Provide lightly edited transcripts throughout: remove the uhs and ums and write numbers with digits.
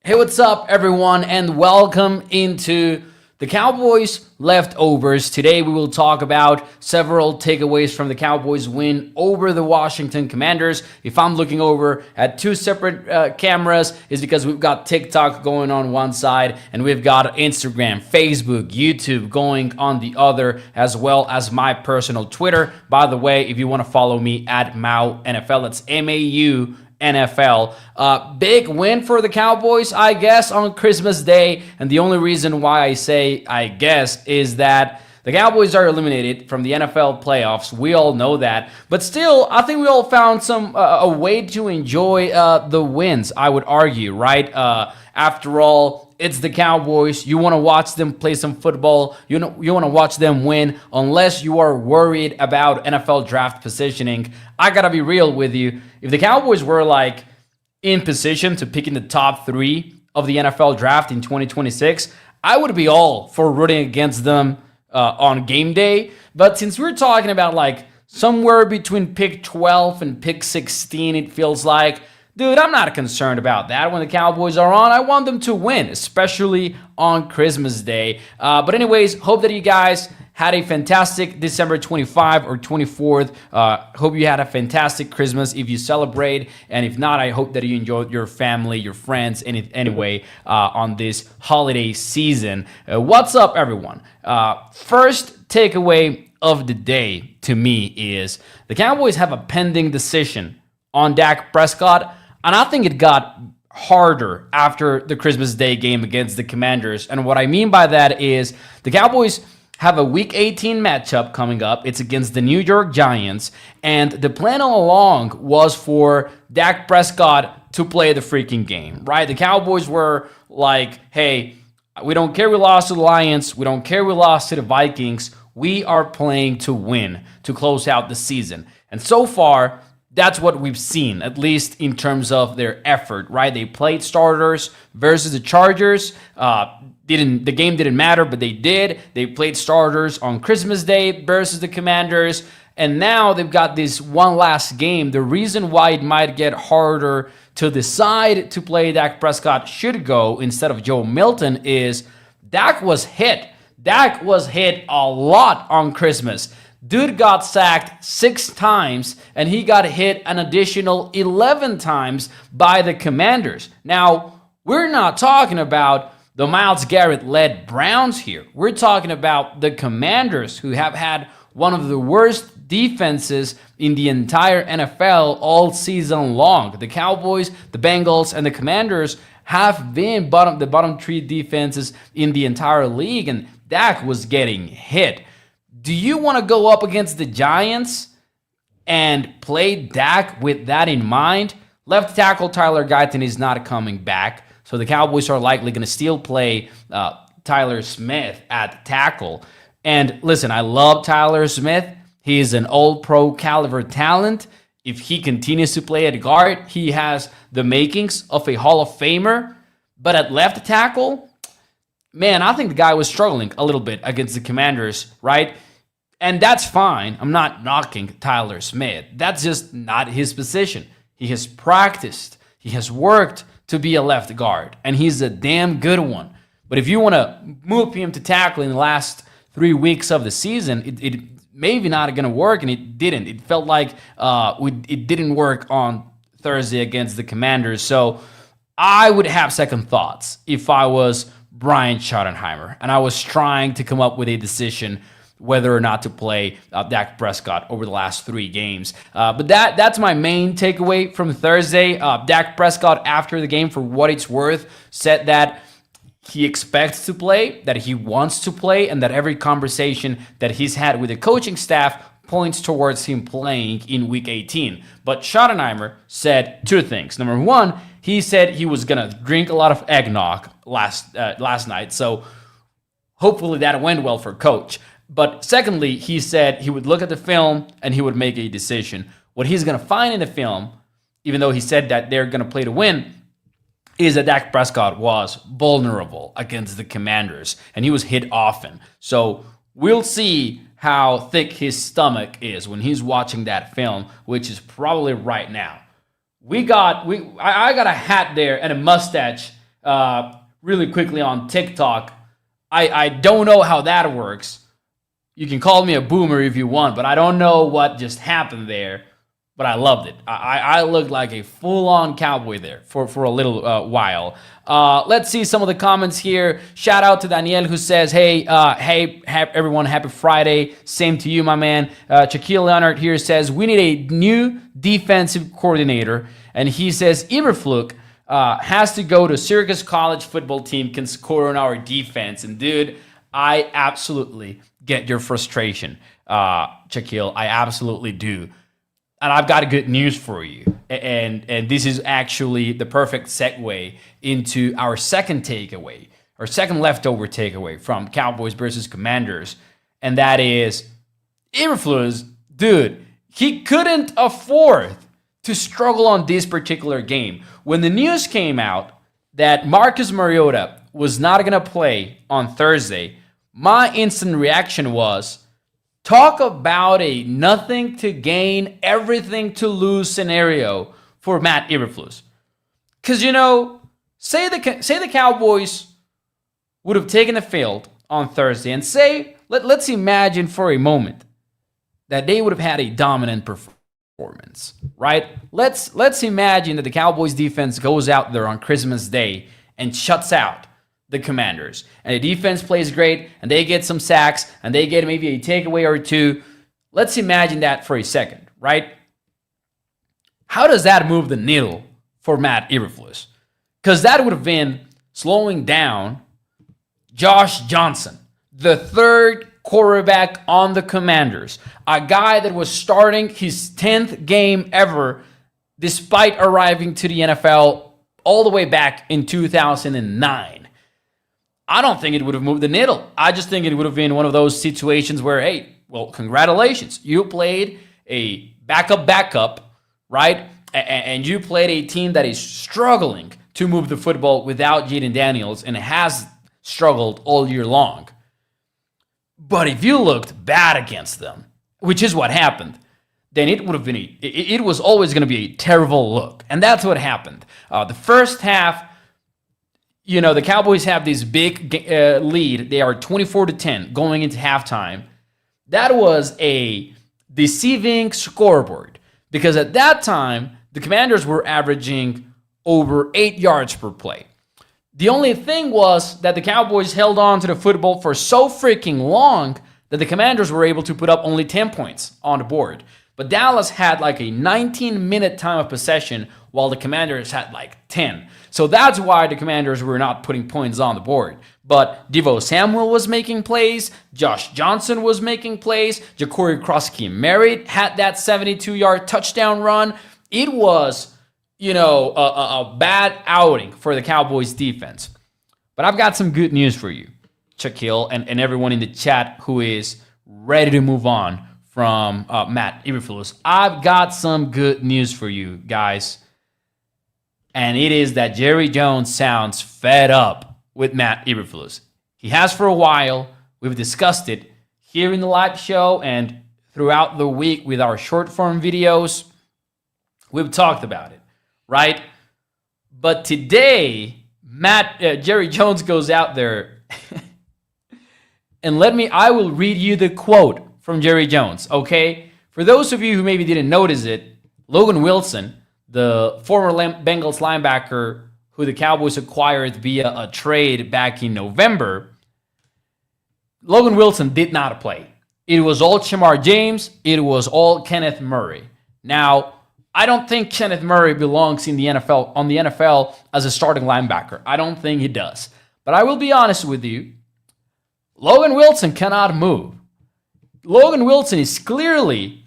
Hey, what's up, everyone, and welcome into the Cowboys leftovers. Today, we will talk about several takeaways from the Cowboys win over the Washington Commanders. If I'm looking over at two separate cameras, it's because we've got TikTok going on one side, and we've got Instagram, Facebook, YouTube going on the other, as well as my personal Twitter. By the way, if you want to follow me at MauNFL, it's MAU. NFL. Big win for the Cowboys, I guess, on Christmas Day. And the only reason why I say I guess is that the Cowboys are eliminated from the NFL playoffs. We all know that. But still, I think we all found a way to enjoy the wins, I would argue, right? After all, it's the Cowboys. You want to watch them play some football. You want to watch them win unless you are worried about NFL draft positioning. I got to be real with you. If the Cowboys were like in position to pick in the top 3 of the NFL draft in 2026, I would be all for rooting against them on game day. But since we're talking about like somewhere between pick 12 and pick 16, it feels like, dude, I'm not concerned about that. When the Cowboys are on, I want them to win, especially on Christmas Day. But anyways, hope that you guys had a fantastic December 25 or 24th. Hope you had a fantastic Christmas if you celebrate. And if not, I hope that you enjoyed your family, your friends, anyway, on this holiday season. What's up, everyone? First takeaway of the day to me is the Cowboys have a pending decision on Dak Prescott. And I think it got harder after the Christmas Day game against the Commanders. And what I mean by that is the Cowboys have a Week 18 matchup coming up. It's against the New York Giants. And the plan all along was for Dak Prescott to play the freaking game, right? The Cowboys were like, hey, we don't care we lost to the Lions. We don't care we lost to the Vikings. We are playing to win, to close out the season. And so far, that's what we've seen, at least in terms of their effort, right? They played starters versus the Chargers. The game didn't matter, but they did. They played starters on Christmas Day versus the Commanders. And now they've got this one last game. The reason why it might get harder to decide to play Dak Prescott should go instead of Joe Milton is Dak was hit. Dak was hit a lot on Christmas. Dude got sacked 6 times, and he got hit an additional 11 times by the Commanders. Now, we're not talking about the Myles Garrett-led Browns here. We're talking about the Commanders, who have had one of the worst defenses in the entire NFL all season long. The Cowboys, the Bengals, and the Commanders have been the bottom 3 defenses in the entire league, and Dak was getting hit. Do you want to go up against the Giants and play Dak with that in mind? Left tackle Tyler Guyton is not coming back, so the Cowboys are likely going to still play Tyler Smith at tackle. And listen, I love Tyler Smith. He is an all-pro caliber talent. If he continues to play at guard, he has the makings of a Hall of Famer. But at left tackle, man, I think the guy was struggling a little bit against the Commanders, right? And that's fine. I'm not knocking Tyler Smith. That's just not his position. He has practiced. He has worked to be a left guard, and he's a damn good one. But if you want to move him to tackle in the last 3 weeks of the season, it maybe not going to work, and it didn't. It felt like it didn't work on Thursday against the Commanders. So I would have second thoughts if I was Brian Schottenheimer, and I was trying to come up with a decision whether or not to play Dak Prescott over the last 3 games. But that's my main takeaway from Thursday. Dak Prescott, after the game, for what it's worth, said that he expects to play, that he wants to play, and that every conversation that he's had with the coaching staff points towards him playing in Week 18. But Schottenheimer said 2 things. Number 1, he said he was going to drink a lot of eggnog last night. So hopefully that went well for Coach. But secondly, he said he would look at the film and he would make a decision. What he's going to find in the film, even though he said that they're going to play to win, is that Dak Prescott was vulnerable against the Commanders, and he was hit often. So we'll see how thick his stomach is when he's watching that film, which is probably right now. I got a hat there and a mustache really quickly on TikTok. I don't know how that works. You can call me a boomer if you want, but I don't know what just happened there. But I loved it. I looked like a full-on cowboy there for a little while. Let's see some of the comments here. Shout out to Daniel who says, hey, everyone, happy Friday. Same to you, my man. Shaquille Leonard here says, we need a new defensive coordinator. And he says, Eberflug has to go to Syracuse College football team, can score on our defense. And dude, I absolutely get your frustration, Shaquille. I absolutely do. And I've got good news for you. And this is actually the perfect segue into our second takeaway, our second leftover takeaway from Cowboys versus Commanders. And that is, Eberflus, dude, he couldn't afford to struggle on this particular game. When the news came out that Marcus Mariota was not going to play on Thursday, my instant reaction was, talk about a nothing to gain, everything to lose scenario for Matt Eberflus. Because, say the Cowboys would have taken the field on Thursday and let's imagine for a moment that they would have had a dominant performance, right? Let's imagine that the Cowboys defense goes out there on Christmas Day and shuts out the Commanders, and the defense plays great, and they get some sacks, and they get maybe a takeaway or two. Let's imagine that for a second, right? How does that move the needle for Matt Eberflus? Because that would have been slowing down Josh Johnson, the third quarterback on the Commanders, a guy that was starting his 10th game ever despite arriving to the NFL all the way back in 2009. I don't think it would have moved the needle. I just think it would have been one of those situations where, hey, well, congratulations. You played a backup, right? And you played a team that is struggling to move the football without Jaden Daniels and has struggled all year long. But if you looked bad against them, which is what happened, then it would have been it was always going to be a terrible look. And that's what happened. The first half, the Cowboys have this big lead. They are 24-10 going into halftime. That was a deceiving scoreboard because at that time, the Commanders were averaging over 8 yards per play. The only thing was that the Cowboys held on to the football for so freaking long that the Commanders were able to put up only 10 points on the board. But Dallas had like a 19-minute time of possession while the Commanders had like 10. So that's why the Commanders were not putting points on the board. But Devo Samuel was making plays. Josh Johnson was making plays. Ja'Cory Krosky-Merritt had that 72-yard touchdown run. It was, a bad outing for the Cowboys defense. But I've got some good news for you, Shaquille, and everyone in the chat who is ready to move on from Matt Eberflus. I've got some good news for you guys. And it is that Jerry Jones sounds fed up with Matt Eberflus. He has for a while. We've discussed it here in the live show and throughout the week with our short form videos. We've talked about it, right? But today, Jerry Jones goes out there and I will read you the quote from Jerry Jones, okay? For those of you who maybe didn't notice it, Logan Wilson, the former Bengals linebacker who the Cowboys acquired via a trade back in November, Logan Wilson did not play. It was all Shamar James. It was all Kenneth Murray. Now, I don't think Kenneth Murray belongs in the NFL as a starting linebacker. I don't think he does. But I will be honest with you, Logan Wilson cannot move. Logan Wilson is clearly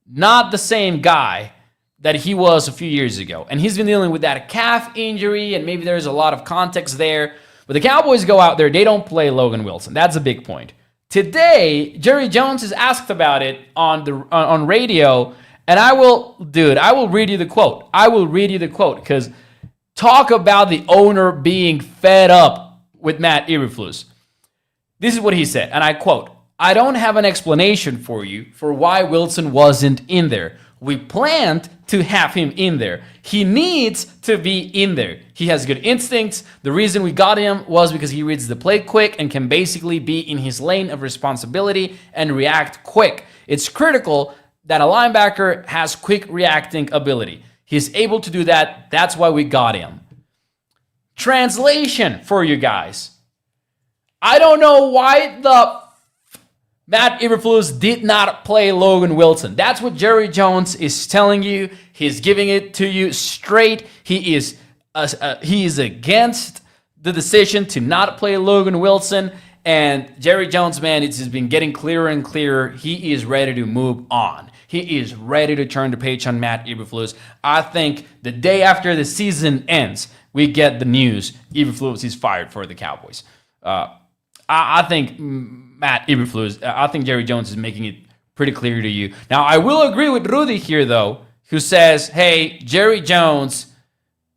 not the same guy that he was a few years ago. And he's been dealing with that calf injury, and maybe there's a lot of context there. But the Cowboys go out there, they don't play Logan Wilson. That's a big point. Today, Jerry Jones is asked about it on radio, and I will read you the quote. I will read you the quote, because talk about the owner being fed up with Matt Eberflus. This is what he said, and I quote, "I don't have an explanation for you for why Wilson wasn't in there. We planned to have him in there. He needs to be in there. He has good instincts. The reason we got him was because he reads the play quick and can basically be in his lane of responsibility and react quick. It's critical that a linebacker has quick reacting ability. He's able to do that. That's why we got him. Translation for you guys. I don't know why Matt Eberflus did not play Logan Wilson. That's what Jerry Jones is telling you. He's giving it to you straight. He is against the decision to not play Logan Wilson. And Jerry Jones, man, it's just been getting clearer and clearer. He is ready to move on. He is ready to turn the page on Matt Eberflus. I think the day after the season ends, we get the news Eberflus is fired for the Cowboys. I think Matt Eberflus, I think Jerry Jones is making it pretty clear to you. Now, I will agree with Rudy here, though, who says, hey, Jerry Jones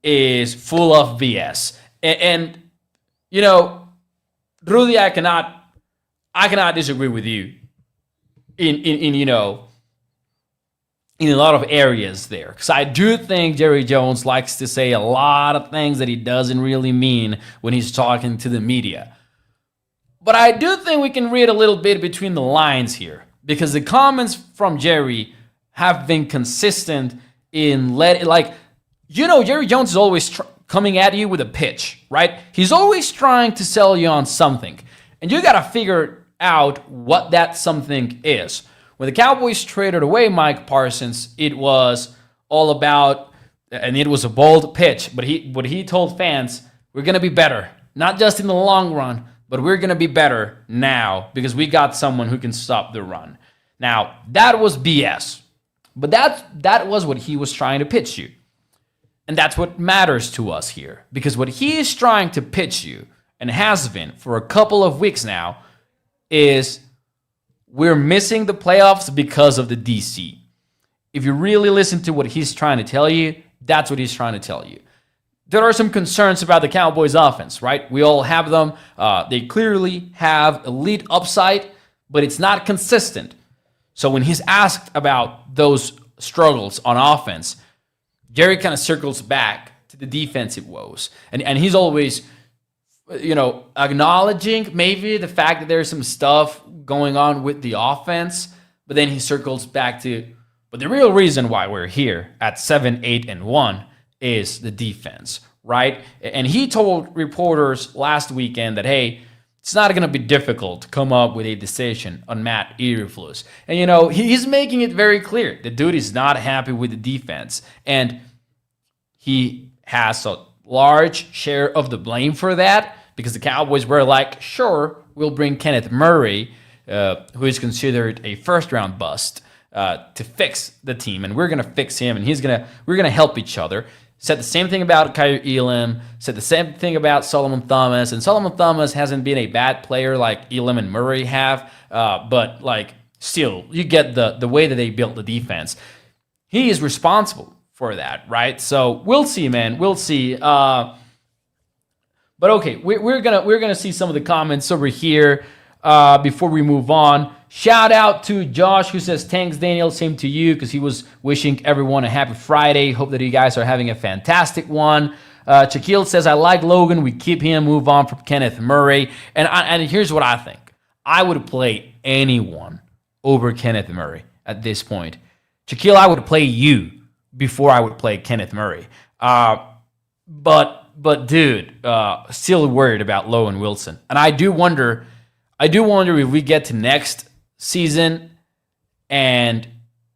is full of BS. And you know, Rudy, I cannot disagree with you in you know, in a lot of areas there. Because I do think Jerry Jones likes to say a lot of things that he doesn't really mean when he's talking to the media. But I do think we can read a little bit between the lines here, because the comments from Jerry have been consistent in Jerry Jones is always coming at you with a pitch, right? He's always trying to sell you on something, and you got to figure out what that something is. When the Cowboys traded away Mike Parsons, it was all about, and it was a bold pitch, but he told fans, we're going to be better, not just in the long run, but we're going to be better now because we got someone who can stop the run. Now, that was BS, but that was what he was trying to pitch you. And that's what matters to us here, because what he is trying to pitch you, and has been for a couple of weeks now, is we're missing the playoffs because of the DC. If you really listen to what he's trying to tell you, that's what he's trying to tell you. There are some concerns about the Cowboys offense, right? We all have them. They clearly have elite upside, but it's not consistent. So when he's asked about those struggles on offense, Jerry kind of circles back to the defensive woes. And he's always, you know, acknowledging maybe the fact that there's some stuff going on with the offense, but then he circles back to, but the real reason why we're here at 7-8-1 is the defense, right? And he told reporters last weekend that, hey, it's not going to be difficult to come up with a decision on Matt Eberflus. And, you know, he's making it very clear. The dude is not happy with the defense. And he has a large share of the blame for that, because the Cowboys were like, sure, we'll bring Kenneth Murray, who is considered a first-round bust, to fix the team. And we're going to fix him, and we're going to help each other. Said the same thing about Kyle Elam, said the same thing about Solomon Thomas, and Solomon Thomas hasn't been a bad player like Elam and Murray have, but like still, you get the way that they built the defense. He is responsible for that, right? So we'll see, man. We'll see. But okay, we're gonna see some of the comments over here before we move on. Shout out to Josh, who says, thanks, Daniel. Same to you, because he was wishing everyone a happy Friday. Hope that you guys are having a fantastic one. Shaquille says, I like Logan. We keep him, move on from Kenneth Murray. And here's what I think. I would play anyone over Kenneth Murray at this point. Shaquille, I would play you before I would play Kenneth Murray. But dude, still worried about Logan Wilson. And I do wonder if we get to next season, and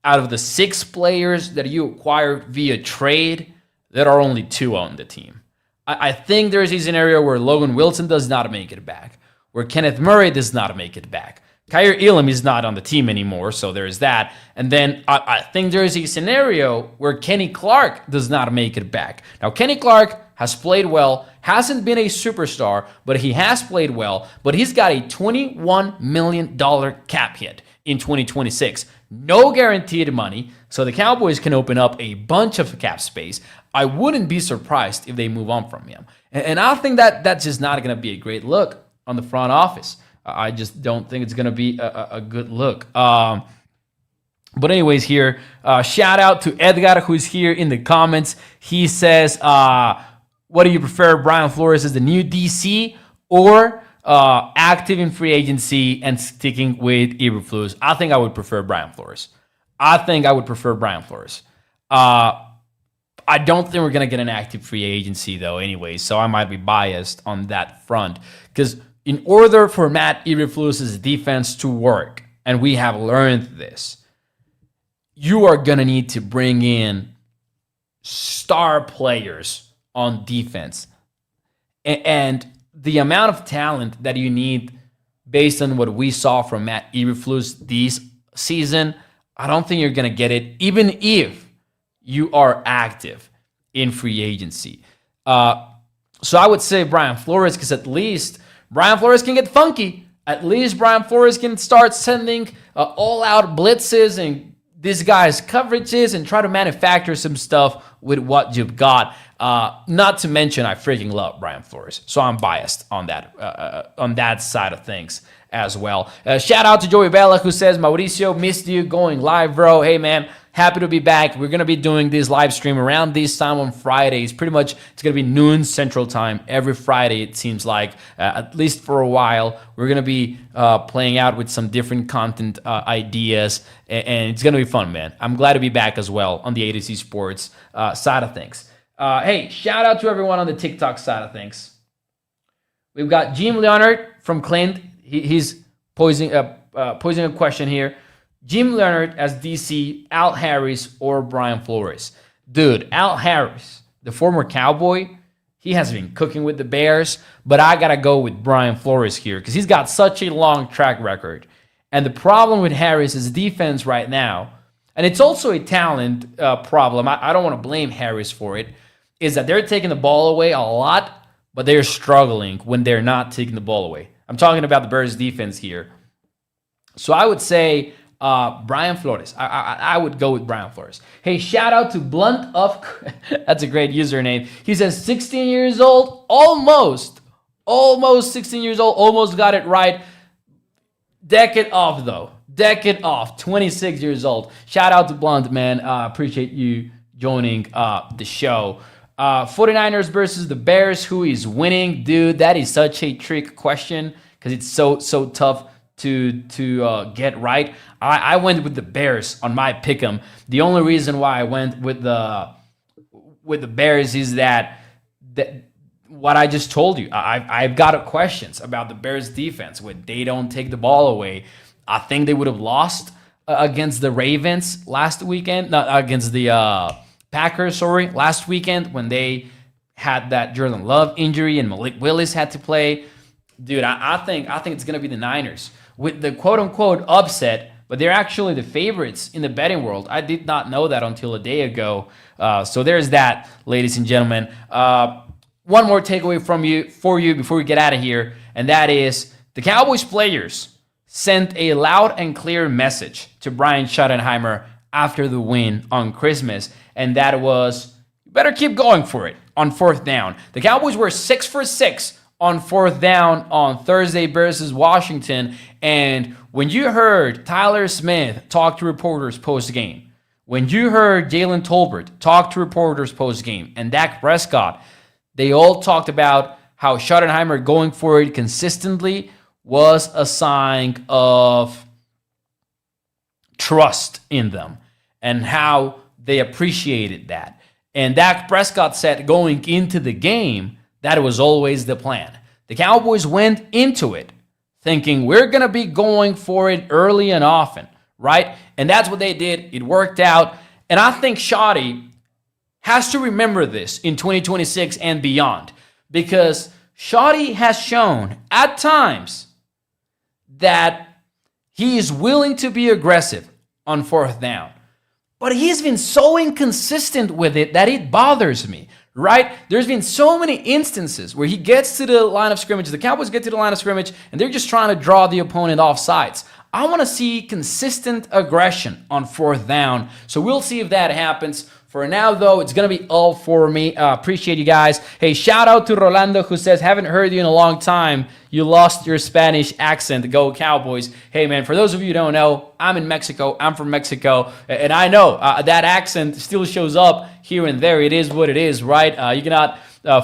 out of the 6 players that you acquired via trade, there are only 2 on the team. I think there's a scenario where Logan Wilson does not make it back, where Kenneth Murray does not make it back. Kyle Elam is not on the team anymore, so there's that. And then I think there's a scenario where Kenny Clark does not make it back. Now, Kenny Clark has played well, hasn't been a superstar, but he has played well. But he's got a $21 million cap hit in 2026. No guaranteed money, so the Cowboys can open up a bunch of cap space. I wouldn't be surprised if they move on from him. And I think that's just not going to be a great look on the front office. I just don't think it's going to be a good look. But anyways, here, shout out to Edgar, who's here in the comments. He says, what do you prefer, Brian Flores as the new DC or active in free agency and sticking with Eberflus? I think I would prefer Brian Flores. I don't think we're going to get an active free agency, though, anyway, so I might be biased on that front. Because in order for Matt Eberflus's defense to work, and we have learned this, you are going to need to bring in star players on defense. And the amount of talent that you need based on what we saw from Matt Eberflus this season, I don't think you're going to get it, even if you are active in free agency. So I would say Brian Flores, because at least Brian Flores can get funky. At least Brian Flores can start sending all-out blitzes and this guy's coverages and try to manufacture some stuff with what you've got. Not to mention, I freaking love Brian Flores, so I'm biased on that side of things as well. Shout out to Joey Bella, who says, Mauricio, missed you going live, bro. Hey, man, happy to be back. We're going to be doing this live stream around this time on Fridays. Pretty much, it's going to be noon Central Time every Friday, it seems like, at least for a while. We're going to be playing out with some different content ideas, and it's going to be fun, man. I'm glad to be back as well on the A2C Sports side of things. Hey, shout out to everyone on the TikTok side of things. We've got Jim Leonard from Clint. He's posing a question here. Jim Leonard as DC, Al Harris, or Brian Flores? Dude, Al Harris, the former Cowboy, he has been cooking with the Bears, but I got to go with Brian Flores here because he's got such a long track record. And the problem with Harris is defense right now, and it's also a talent problem. I don't want to blame Harris for it, is that they're taking the ball away a lot, but they're struggling when they're not taking the ball away. I'm talking about the Bears defense here. So I would say Brian Flores. I would go with Brian Flores. Hey, shout out to Blunt of... That's a great username. He says 16 years old, almost 16 years old, almost got it right. Decade off, though. 26 years old. Shout out to Blunt, man. Appreciate you joining the show. 49ers versus the Bears. Who is winning? Dude, that is such a trick question because it's so tough to get right. I went with the Bears on my pick'em. The only reason why I went with the Bears is that what I just told you. I've got questions about the Bears defense when they don't take the ball away. I think they would have lost against the Ravens last weekend, not against the Packers, last weekend when they had that Jordan Love injury and Malik Willis had to play. Dude, I think it's going to be the Niners with the quote-unquote upset, but they're actually the favorites in the betting world. I did not know that until a day ago. So there's that, ladies and gentlemen. One more takeaway for you before we get out of here, and that is the Cowboys players sent a loud and clear message to Brian Schottenheimer after the win on Christmas, and that was, you better keep going for it on fourth down. The Cowboys were 6 for 6 on fourth down on Thursday versus Washington, and when you heard Tyler Smith talk to reporters post-game, when you heard Jalen Tolbert talk to reporters post-game, and Dak Prescott, they all talked about how Schottenheimer going for it consistently was a sign of trust in them and how they appreciated that. And Dak Prescott said going into the game, that was always the plan. The Cowboys went into it thinking we're going to be going for it early and often, right? And that's what they did. It worked out. And I think Shotty has to remember this in 2026 and beyond, because Shotty has shown at times that he is willing to be aggressive on fourth down. But he's been so inconsistent with it that it bothers me, right? There's been so many instances where he gets to the line of scrimmage, the Cowboys get to the line of scrimmage, and they're just trying to draw the opponent off sides. I want to see consistent aggression on fourth down, so we'll see if that happens For now, though, it's going to be all for me. Appreciate you guys. Hey, shout out to Rolando, who says, haven't heard you in a long time. You lost your Spanish accent. Go Cowboys. Hey, man, for those of you who don't know, I'm in Mexico. I'm from Mexico. And I know that accent still shows up here and there. It is what it is, right? You cannot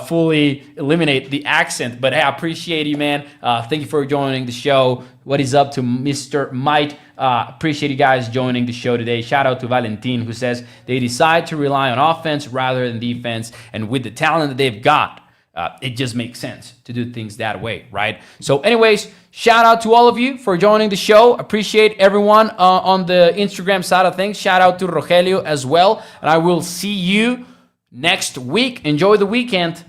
fully eliminate the accent. But hey, I appreciate you, man. Thank you for joining the show. What is up to Mr. Mike? Appreciate you guys joining the show today. Shout out to Valentin, who says they decide to rely on offense rather than defense. And with the talent that they've got, it just makes sense to do things that way, right? So anyways, shout out to all of you for joining the show. Appreciate everyone on the Instagram side of things. Shout out to Rogelio as well. And I will see you next week. Enjoy the weekend.